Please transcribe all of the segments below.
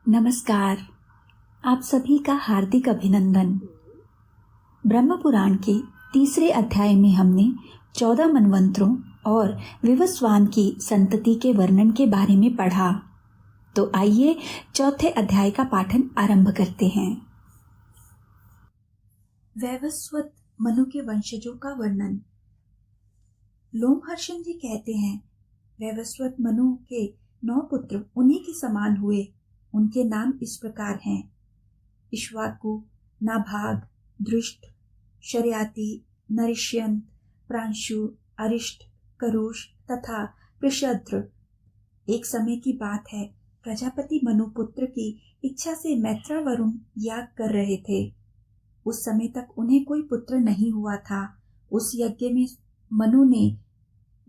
नमस्कार। आप सभी का हार्दिक अभिनंदन। ब्रह्म पुराण के तीसरे अध्याय में हमने 14 मनवंतरों और विवस्वान की संतति के वर्णन के बारे में पढ़ा। तो आइए चौथे अध्याय का पाठन आरंभ करते हैं। वैवस्वत मनु के वंशजों का वर्णन। लोमहर्षण जी कहते हैं, वैवस्वत मनु के 9 पुत्र उन्हीं के समान हुए। उनके नाम इस प्रकार हैं: इक्ष्वाकु, नाभाग, दृष्ट, शर्याति, नरिष्यंत, प्रांशु, अरिष्ट, करुष तथा पृषद्र। एक समय की बात है, प्रजापति मनु पुत्र की इच्छा से मैत्रावरुण याग कर रहे थे। उस समय तक उन्हें कोई पुत्र नहीं हुआ था। उस यज्ञ में मनु ने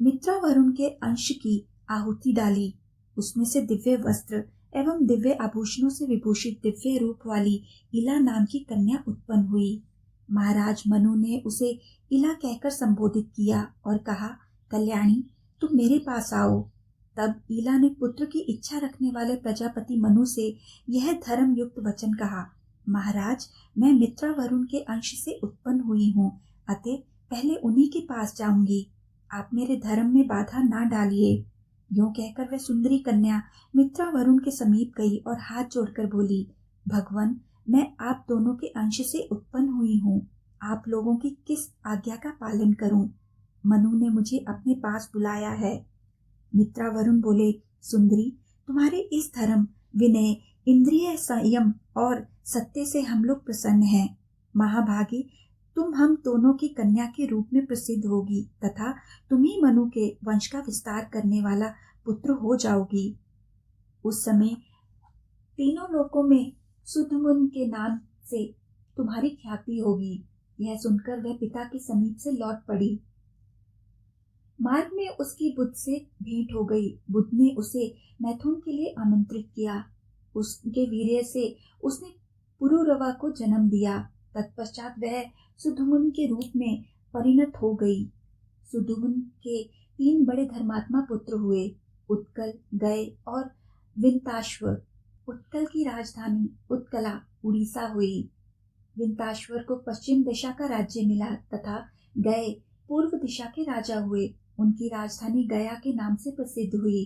मित्रावरुण के अंश की आहुति डाली। उसमें से दिव्य वस्त्र एवं दिव्य आभूषणों से विभूषित दिव्य रूप वाली इला नाम की कन्या उत्पन्न हुई। महाराज मनु ने उसे इला कहकर संबोधित किया और कहा, कल्याणी, तुम मेरे पास आओ। तब इला ने पुत्र की इच्छा रखने वाले प्रजापति मनु से यह धर्म युक्त वचन कहा, महाराज, मैं मित्रावरुण के अंश से उत्पन्न हुई हूँ, अतः पहले उन्हीं के पास जाऊंगी। आप मेरे धर्म में बाधा ना डालिए। यूं कहकर वह सुंदरी कन्या मित्रावरुण के समीप गई और हाथ जोड़कर बोली, भगवान, मैं आप दोनों के अंश से उत्पन्न हुई हूँ। आप लोगों की किस आज्ञा का पालन करूं? मनु ने मुझे अपने पास बुलाया है। मित्रावरुण बोले, सुंदरी, तुम्हारे इस धर्म, विनय, इंद्रिय संयम और सत्य से हम लोग प्रसन्न हैं। महाभागी, तुम हम दोनों की कन्या के रूप में प्रसिद्ध होगी तथा तुम ही मनु के वंश का विस्तार करने वाला पुत्र हो जाओगी। उस समय तीनों लोकों में सुधमुन के नाम से तुम्हारी ख्याति होगी। यह सुनकर वह पिता के समीप से लौट पड़ी। मार्ग में उसकी बुद्ध से भेंट हो गई। बुद्ध ने उसे मैथुन के लिए आमंत्रित किया। उसके वीर्य से उसने पुरुरवा को जन्म दिया। तत्पश्चात वह सुधमुन के रूप में परिणत हो गई। सुधमुन के 3 बड़े धर्मात्मा पुत्र हुए, उत्कल, गय और विंताश्वर। उत्कल की राजधानी उत्कला उड़ीसा हुई। विंताश्वर को पश्चिम दिशा का राज्य मिला तथा गय पूर्व दिशा के राजा हुए। उनकी राजधानी गया के नाम से प्रसिद्ध हुई।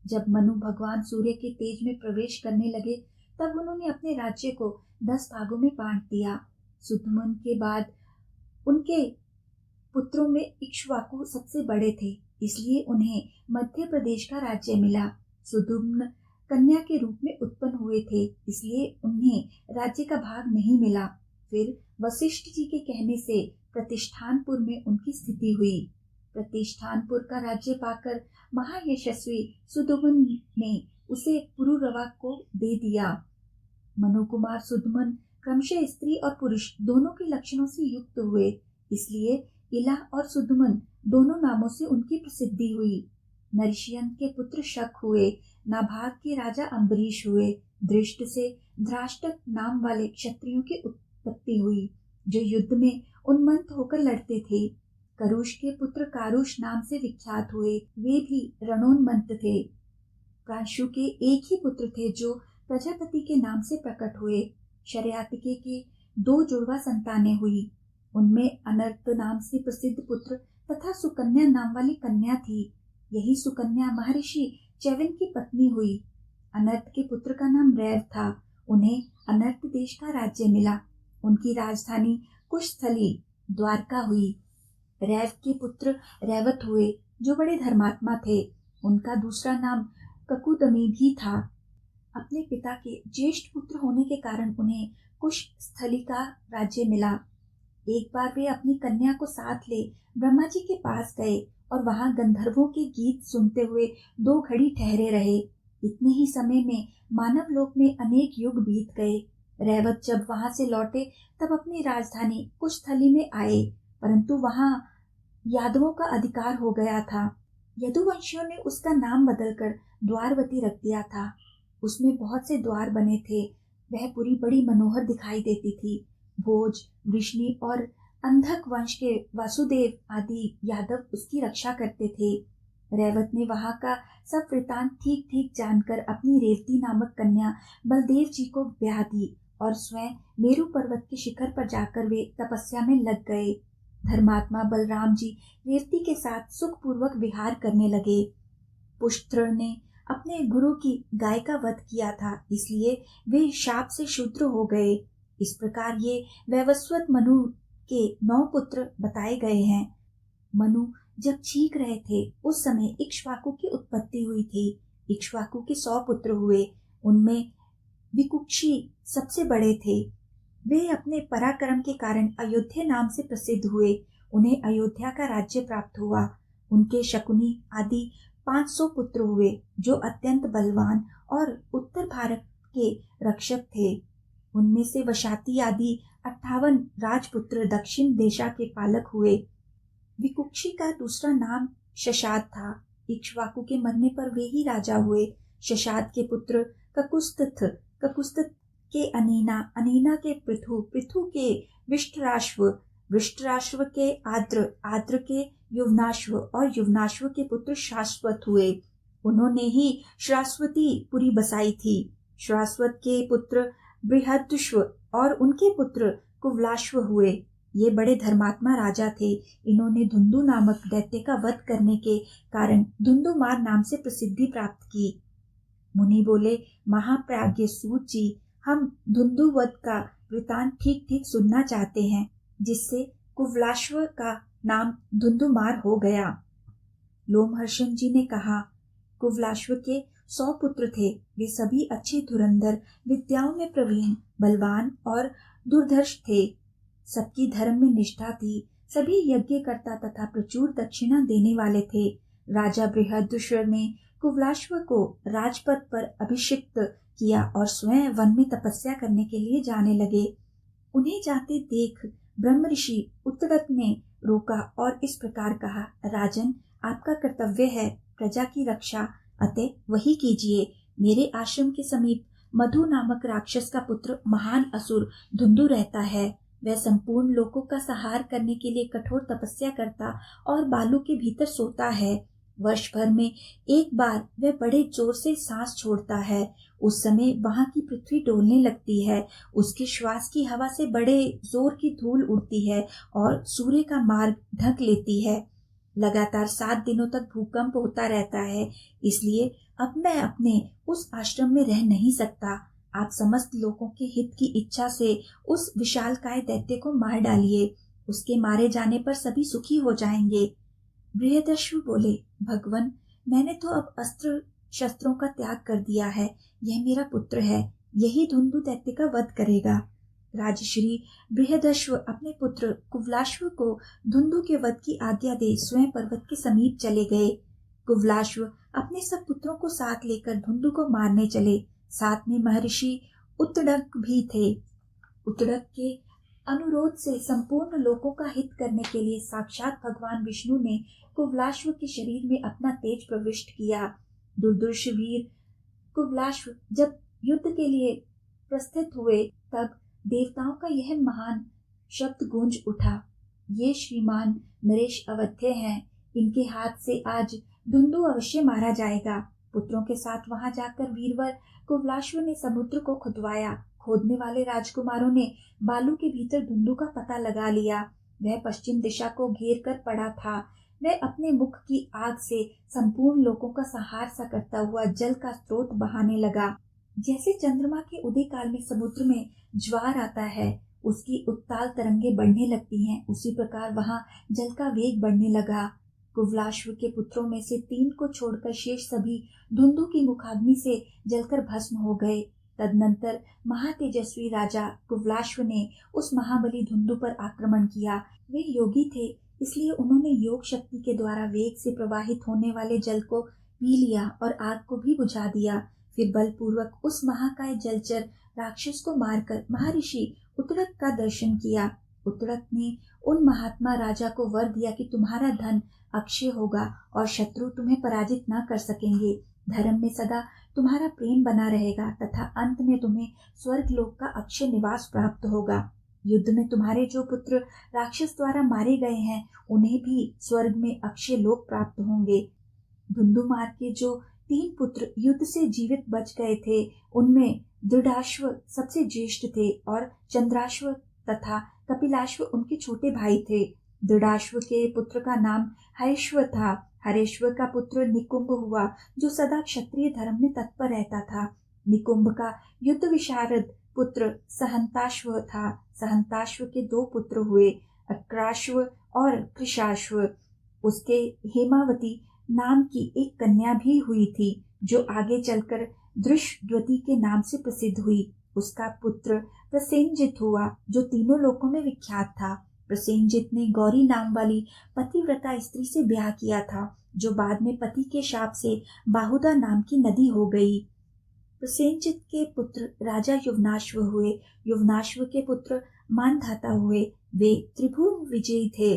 जब मनु भगवान सूर्य के तेज में प्रवेश करने लगे, तब उन्होंने अपने राज्य को 10 भागों में बांट दिया। सुधमुन के बाद उनके पुत्रों में इक्ष्वाकु सबसे बड़े थे, इसलिए उन्हें मध्य प्रदेश का राज्य मिला। सुधुम्न कन्या के रूप में उत्पन्न हुए थे, इसलिए उन्हें राज्य का भाग नहीं मिला। फिर वशिष्ठ जी के कहने से प्रतिष्ठानपुर में उनकी स्थिति हुई। प्रतिष्ठानपुर का राज्य पाकर महायशस्वी सुधुमन ने उसे पुरुरवा को दे दिया। मनुकुमार सुधमन क्रमशः स्त्री और पुरुष दोनों के लक्षणों से युक्त हुए, इसलिए इला और सुधमन दोनों नामों से उनकी प्रसिद्धि हुई। नरिष्यंत के पुत्र शक हुए। नाभाग के राजा अम्बरीश हुए। दृष्ट से धराष्टक नाम वाले क्षत्रियों की उत्पत्ति हुई, जो युद्ध में उन्मत्त होकर लड़ते थे। करुष के पुत्र कारुष नाम से विख्यात हुए, वे भी रणोन्मत्त थे। प्रांशु के एक ही पुत्र थे, जो प्रजापति के नाम से प्रकट हुए। शर्यातिके के 2 जुड़वा संतानें हुई। उनमें अनर्त नाम से प्रसिद्ध पुत्र तथा सुकन्या नाम वाली कन्या थी। यही सुकन्या महर्षि च्यवन की पत्नी हुई। अनर्त के पुत्र का नाम रैव था। उन्हें अनर्त देश का राज्य मिला। उनकी राजधानी कुशस्थली द्वारका हुई। रैव के पुत्र रैवत हुए, जो बड़े धर्मात्मा थे। उनका दूसरा नाम ककुदमी भी था। अपने पिता के ज्येष्ठ पुत्र होने के कारण उन्हें कुशस्थली का राज्य मिला। एक बार वे अपनी कन्या को साथ ले ब्रह्मा जी के पास गए और वहां गंधर्वों के गीत सुनते हुए 2 घड़ी ठहरे रहे। इतने ही समय में मानव लोक में अनेक युग बीत गए। रैवत जब वहां से लौटे, तब अपनी राजधानी कुशस्थली में आए, परंतु वहां यादवों का अधिकार हो गया था। यदुवंशियों ने उसका नाम बदलकर द्वारवती रख दिया था। उसमें बहुत से द्वार बने थे। वह पुरी बड़ी मनोहर दिखाई देती थी। भोज, वृष्णि और अंधक वंश के वासुदेव आदि यादव उसकी रक्षा करते थे। रैवत ने वहां का सब वृतांत ठीक ठीक जानकर अपनी रेवती नामक कन्या बलदेव जी को ब्याह दी और स्वयं मेरू पर्वत के शिखर पर जाकर वे तपस्या में लग गए। धर्मात्मा बलराम जी रेवती के साथ सुखपूर्वक विहार करने लगे। पुष्त्र ने अपने गुरु की गाय का वध किया था, इसलिए वे शाप से शूद्र हो गए। इस प्रकार ये वैवस्वत मनु के 9 पुत्र बताए गए हैं। मनु जब चीख रहे थे उस समय इक्ष्वाकु की उत्पत्ति हुई थी। इक्ष्वाकु के 100 पुत्र हुए, उनमें विकुक्षी सबसे बड़े थे। वे अपने पराक्रम के कारण अयोध्या नाम से प्रसिद्ध हुए। उन्हें अयोध्या का राज्य प्राप्त हुआ। उनके शकुनी आदि 500 पुत्र हुए जो अत्यंत बलवान और उत्तर भारत के रक्षक थे। उनमें से वशाती आदि 58 राजपुत्र दक्षिण देशा के पालक हुए। विकुक्षी का दूसरा नाम शशाद था। इक्ष्वाकु के मरने पर वे ही राजा हुए। शशाद के पुत्र ककुस्थ, ककुस्थ के अनीना, अनीना के पृथु, पृथु के विष्टराश्व, विष्टराश्व के आद्र, आद्र के युवनाश्व और युवनाश्व के पुत्र शाश्वत हुए। उन्होंने ही श्रास्वती पुरी बसाई थी। श्रास्वत के पुत्र बृहदश्व और उनके पुत्र कुवलाश्व हुए। ये बड़े धर्मात्मा राजा थे। इन्होंने धुंधु नामक दैत्य का वध करने के कारण धुंधुमार नाम से प्रसिद्धि प्राप्त की। मुनि बोले, महाप्राज्ञ सूत जी, हम धुंधु वध का वृतांत ठीक ठीक सुनना चाहते हैं, जिससे कुवलाश्व का नाम धुंधुमार हो गया। लोमहर्षण जी ने कहा, कुवलाश्व के 100 पुत्र थे। वे सभी अच्छे धुरंधर, विद्याओं में प्रवीण, बलवान और दुर्धर्ष थे। सबकी धर्म में निष्ठा थी। सभी यज्ञ करता तथा प्रचुर दक्षिणा देने वाले थे। राजा बृहदश्व ने कुवलाश्व को राजपद पर अभिषिक्त किया और स्वयं वन में तपस्या करने के लिए जाने लगे। उन्हें जाते देख ब्रह्म ऋषि उत्तरत ने रोका और इस प्रकार कहा, राजन, आपका कर्तव्य है प्रजा की रक्षा, अतः वही कीजिए। मेरे आश्रम के समीप मधु नामक राक्षस का पुत्र महान असुर धुंधु रहता है। वह संपूर्ण लोकों का संहार करने के लिए कठोर तपस्या करता और बालू के भीतर सोता है। वर्ष भर में एक बार वह बड़े जोर से सांस छोड़ता है। उस समय वहां की पृथ्वी डोलने लगती है। उसके श्वास की हवा से बड़े जोर की धूल उड़ती है और सूर्य का मार्ग ढक लेती है। लगातार 7 दिनों तक भूकंप होता रहता है। इसलिए अब मैं अपने उस आश्रम में रह नहीं सकता। आप समस्त लोगों के हित की इच्छा से उस विशालकाय दैत्य को मार डालिए। उसके मारे जाने पर सभी सुखी हो जाएंगे। बृहदश्व बोले, भगवन, मैंने तो अब अस्त्र शस्त्रों का त्याग कर दिया है। यह मेरा पुत्र है, यही धुंधु दैत्य का वध करेगा। राजश्री बृहदश्व अपने पुत्र कुवलाश्व को धुंधु के वध की आज्ञा दे स्वयं पर्वत के समीप चले गए। कुवलाश्व अपने सब पुत्रों को साथ लेकर धुंधु को मारने चले। साथ में महर्षि उत्तडक भी थे। उत्तडक के अनुरोध से संपूर्ण लोकों का हित करने के लिए साक्षात भगवान विष्णु ने कुवलाश्व के शरीर में अपना तेज प्रविष्ट किया। दुर्दर्श वीर कुवलाश्व जब युद्ध के लिए प्रस्थित हुए, तब देवताओं का यह महान शब्द गूंज उठा, ये श्रीमान नरेश अवध्य हैं, इनके हाथ से आज धुंधु अवश्य मारा जाएगा। पुत्रों के साथ वहां जाकर वीरवर कुवलाश्व ने समुद्र को खुदवाया। खोदने वाले राजकुमारों ने बालू के भीतर धुंधु का पता लगा लिया। वह पश्चिम दिशा को घेर कर पड़ा था। वह अपने मुख की आग से संपूर्ण लोगों का संहार सा करता हुआ जल का स्रोत बहाने लगा। जैसे चंद्रमा के उदय काल में समुद्र में ज्वार आता है, उसकी उत्ताल तरंगे बढ़ने लगती हैं, उसी प्रकार वहां जल का वेग बढ़ने लगा। कुवलाश्व के पुत्रों में से 3 को छोड़कर शेष सभी धुंधु की मुखाग्नि से जलकर भस्म हो गए। तदनंतर महातेजस्वी राजा कुवलाश्व ने उस महाबली धुंधु पर आक्रमण किया। वे योगी थे, इसलिए उन्होंने योग शक्ति के द्वारा वेग से प्रवाहित होने वाले जल को पी लिया और आग को भी बुझा दिया। फिर बलपूर्वक उस महाकाय जलचर राक्षस को मारकर महर्षि उत्तरक का दर्शन किया। उत्तरक ने उन महात्मा राजा को वर दिया कि तुम्हारा धन अक्षय होगा और शत्रु तुम्हें पराजित न कर सकेंगे। धर्म में सदा तुम्हारा प्रेम बना रहेगा तथा अंत में तुम्हें स्वर्ग लोक का अक्षय निवास प्राप्त होगा। युद्ध में तुम्हारे जो पुत्र राक्षस द्वारा मारे गए हैं, उन्हें भी स्वर्ग में अक्षय लोक प्राप्त होंगे। धुंधुमार के जो 3 पुत्र युद्ध से जीवित बच गए थे, उनमें दृढ़ाश्व सबसे ज्येष्ठ थे और चंद्राश्व तथा कपिलाश्व उनके छोटे भाई थे। दृढ़ाश्व के पुत्र का नाम हरेश्व था। हरेश्व का पुत्र निकुंभ हुआ, जो सदा क्षत्रिय धर्म में तत्पर रहता था। निकुंभ का युद्ध विशारद पुत्र सहंताश्व था। सहंताश्व के 2 पुत्र हुए, अक्राश्व और कृशाश्व। उसके हेमावती नाम की एक कन्या भी हुई थी, जो आगे चलकर दृष्टद्वती के नाम से प्रसिद्ध हुई। उसका पुत्र प्रसेनजित हुआ, जो तीनों लोकों में विख्यात था। प्रसेनजित ने गौरी नाम वाली पतिव्रता स्त्री से ब्याह किया था, जो बाद में पति के शाप से बाहुदा नाम की नदी हो गई। प्रसेनजित के पुत्र राजा युवनाश्व हुए। युवनाश्व के पुत्र मानधाता हुए। वे त्रिभुवन विजयी थे।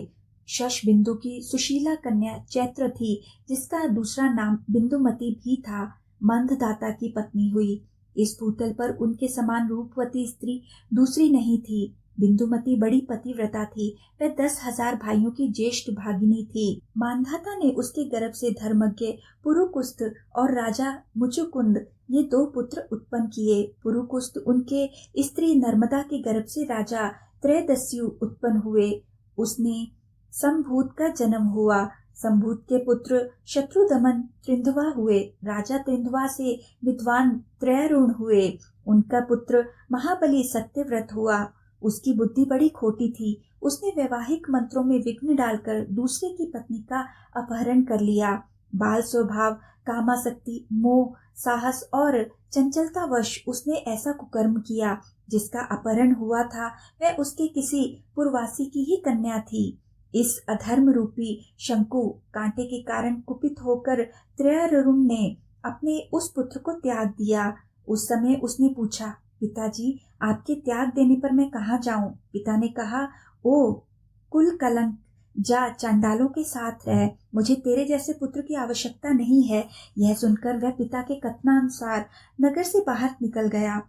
शशबिंदु की सुशीला कन्या चैत्र थी, जिसका दूसरा नाम बिंदुमती भी था। मंददाता की पत्नी हुई। इस भूतल पर उनके समान रूपवती स्त्री दूसरी नहीं थी। बिंदुमती बड़ी पतिव्रता थी। वह 10,000 भाइयों की ज्येष्ठ भागिनी थी। मानधाता ने उसके गर्भ से धर्मज्ञ पुरुकुस्त और राजा मुचुकुंद ये 2 पुत्र उत्पन्न किए। पुरुकुस्त उनके स्त्री नर्मदा के गर्भ से राजा त्रयोदस्यु उत्पन्न हुए। उसने संभूत का जन्म हुआ। संभूत के पुत्र शत्रुदमन त्रिंधवा हुए। राजा त्रिंधवा से विद्वान त्रयरुण हुए। उनका पुत्र महाबली सत्यव्रत हुआ। उसकी बुद्धि बड़ी खोटी थी। उसने वैवाहिक मंत्रों में विघ्न डालकर दूसरे की पत्नी का अपहरण कर लिया। बाल स्वभाव, कामासक्ति, मोह, साहस और चंचलतावश उसने ऐसा कुकर्म किया। जिसका अपहरण हुआ था, वह उसके किसी पूर्ववासी की ही कन्या थी। इस अधर्म रूपी शंकु कांटे के कारण कुपित होकर त्रयरुण ने अपने उस पुत्र को त्याग दिया। उस समय उसने पूछा, पिताजी, आपके त्याग देने पर मैं कहाँ जाऊं? पिता ने कहा, ओ कुल कलंक, जा चांडालों के साथ रह। मुझे तेरे जैसे पुत्र की आवश्यकता नहीं है। यह सुनकर वह पिता के कथनानुसार नगर से बाहर निकल गया।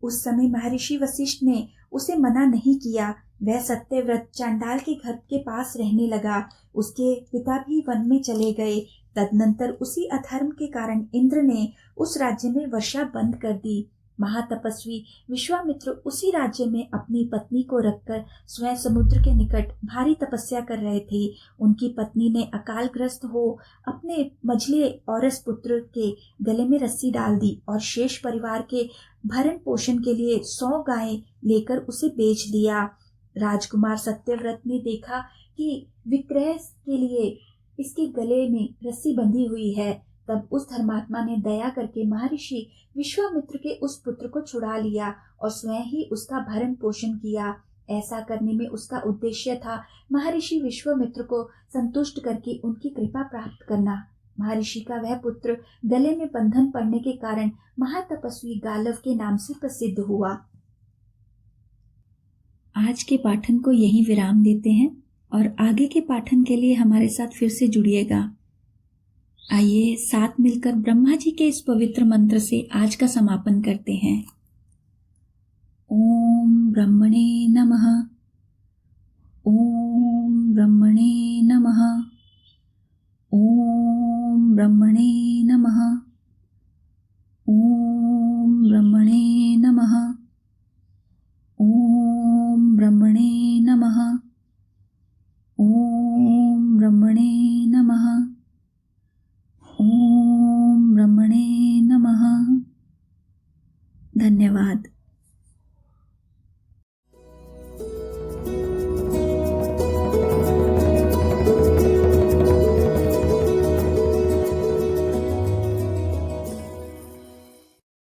उस समय महर्षि वशिष्ठ ने उसे मना नहीं किया। वह सत्यव्रत चांडाल के घर के पास रहने लगा। उसके पिता भी वन में चले गए। तदनंतर उसी अधर्म के कारण इंद्र ने उस राज्य में वर्षा बंद कर दी। महातपस्वी विश्वामित्र उसी राज्य में अपनी पत्नी को रखकर स्वयं समुद्र के निकट भारी तपस्या कर रहे थे। उनकी पत्नी ने अकालग्रस्त हो अपने मझले औरस पुत्र के गले में रस्सी डाल दी और शेष परिवार के भरण पोषण के लिए 100 गायें लेकर उसे बेच दिया। राजकुमार सत्यव्रत ने देखा कि विक्रय के लिए इसके गले में रस्सी बंधी हुई है। तब उस धर्मात्मा ने दया करके महर्षि विश्वामित्र के उस पुत्र को छुड़ा लिया और स्वयं ही उसका भरण पोषण किया। ऐसा करने में उसका उद्देश्य था महर्षि विश्वामित्र को संतुष्ट करके उनकी कृपा प्राप्त करना। महर्षि का वह पुत्र गले में बंधन पड़ने के कारण महातपस्वी गालव के नाम से प्रसिद्ध हुआ। आज के पाठन को यहीं विराम देते हैं और आगे के पाठन के लिए हमारे साथ फिर से जुड़िएगा। आइए साथ मिलकर ब्रह्मा जी के इस पवित्र मंत्र से आज का समापन करते हैं। ओम ब्रह्मणे नमः। ओम ब्रह्मणे नमः। ओम ब्रह्मणे नमः। ओम ब्रह्मणे नमः। ओम ब्रह्मणे नमः। ओम ब्रह्मणे नमः। ओम ब्रह्मणे नमः। धन्यवाद।